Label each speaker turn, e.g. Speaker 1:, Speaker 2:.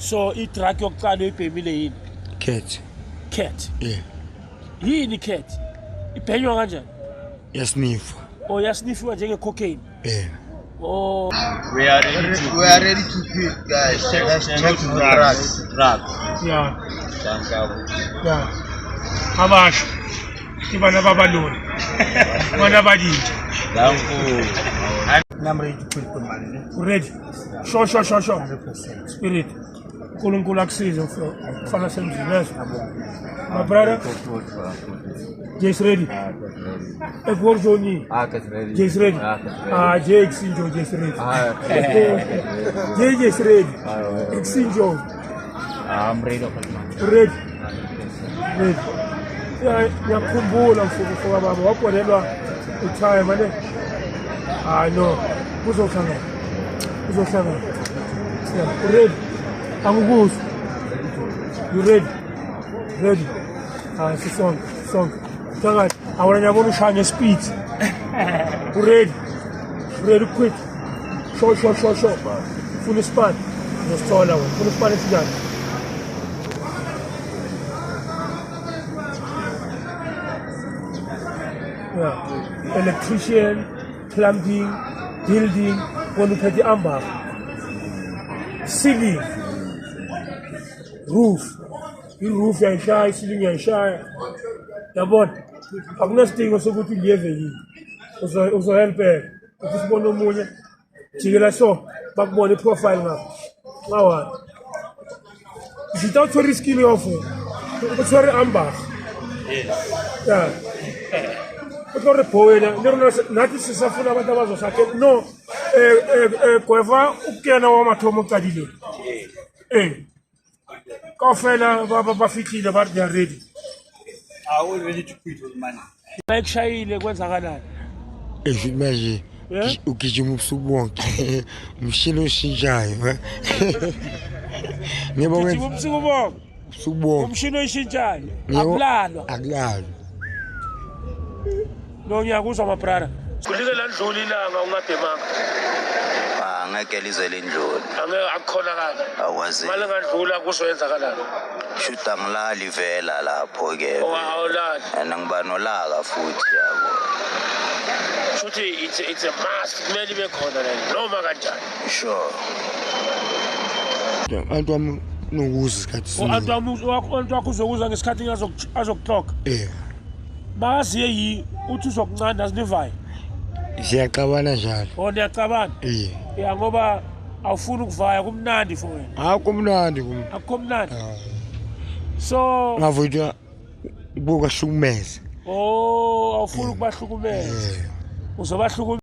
Speaker 1: So i-drug yokuqala oyibhemile yini?
Speaker 2: Cat.
Speaker 1: Cat.
Speaker 2: Yeah.
Speaker 1: Yini cat? Ibhenywa kanjani?
Speaker 2: Yasnifa.
Speaker 1: Oh, yasnifiwa njenge-cocaine?
Speaker 2: Yeah.
Speaker 1: Oh.
Speaker 3: We are ready to quit, guys. Let's check the drugs.
Speaker 1: Yeah. Yeah. Abasha. Ibana babaloni. Bana badinja.
Speaker 3: I'm ready to quit, man.
Speaker 1: Ready? Sure. 100%. Spirit. Nkulunkulu akusize ufana semzini. My brother. Jay's ready. Johnny. Jay's ready. Jay Xinjo, Jay's ready. Jay's ready. Xinjo.
Speaker 3: I'm ready.
Speaker 1: Ready. Ngiyakhumbula mfowethu baba wabolelwa time ane. No. Kuzohlangana. Yeah, ready. Angukuzwa. You ready? Ready. Song. Phakathi awona ngiyabona ushaya ngespeed. Ready quick. Sure. Full span. Ngiyasithola wena. Full span esinjani? Yeah. Electrician, plumbing, building, when uphethe i-amber. Ceiling. Roof. I-roof yayishaya, i-ceiling yayishaya. Yabona, akunesidingo sokuthi uliyeve yini. Uzohelpeka. Uthi sibone omunye, jikela so, bakubona i-profile ngapha. Ngawani. Izinto awuthole i-skin yofu. Uthole i-amber. Yes. Yeah. Uthole boyena, nathi sisafuna abantu abazosakhe. No, gweva ukuyena wamathomo uqalile. Kofela bafikile bathi they are ready.
Speaker 3: Are we ready to quit, man?
Speaker 1: Bayikushayile kwenzakalani?
Speaker 2: Manje ugijima ubusuku bonke. Umshini oshintshayo.
Speaker 1: Ngibona ubusuku bonke.
Speaker 2: Ubusuku bonke.
Speaker 1: Umshini oshintshayo. Akulalwa. No ngiyakuzwa my brother. Kulike landlula ilanga ungademanga.
Speaker 4: Ngeke lize lindlula.
Speaker 1: Angeke akukhonakala.
Speaker 4: Awazi.
Speaker 1: Mali ngandlula kuzoyenzakalani?
Speaker 4: Shuta ngilali vela lapho ke.
Speaker 1: Awulali.
Speaker 4: Ngiba nolaka futhi yabo.
Speaker 1: Futhi it's a must. Kumele ibe khona la noma kanjani.
Speaker 4: Sure.
Speaker 2: Abantu wami nokuza isikhathi.
Speaker 1: Abantu wakho uzokuza ngesikhathi azokuthoka. Baziye yi uthi uzokuncanda sinivayo.
Speaker 2: Siyaqabana njalo.
Speaker 1: Ndiyaqabana. Yeah, ngoba awufuni ukuvaya kumnandi for wena.
Speaker 2: Kumnandi.
Speaker 1: Akukho mnandi. So
Speaker 2: ngavutha buka hlukumeza.
Speaker 1: Awufuni ukubahlukumeza. Uzobahlukumeza.